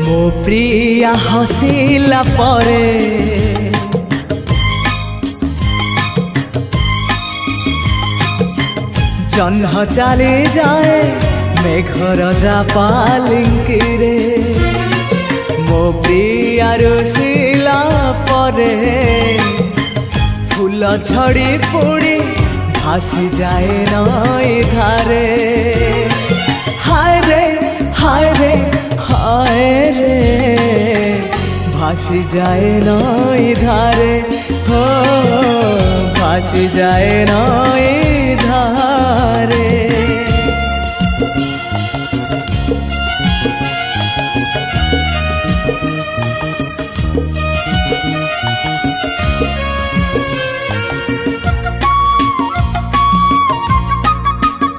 मो प्रिया हसिला परे जह्न चली जाए मेघर जापालिंकी रे मो प्रिया रुसिला परे फूल झड़ी पुड़ी भासी जाए नई धारे हाय रे हाय रे हाय रे भासी जाए नई धारे हो भासी जाए नई धारे।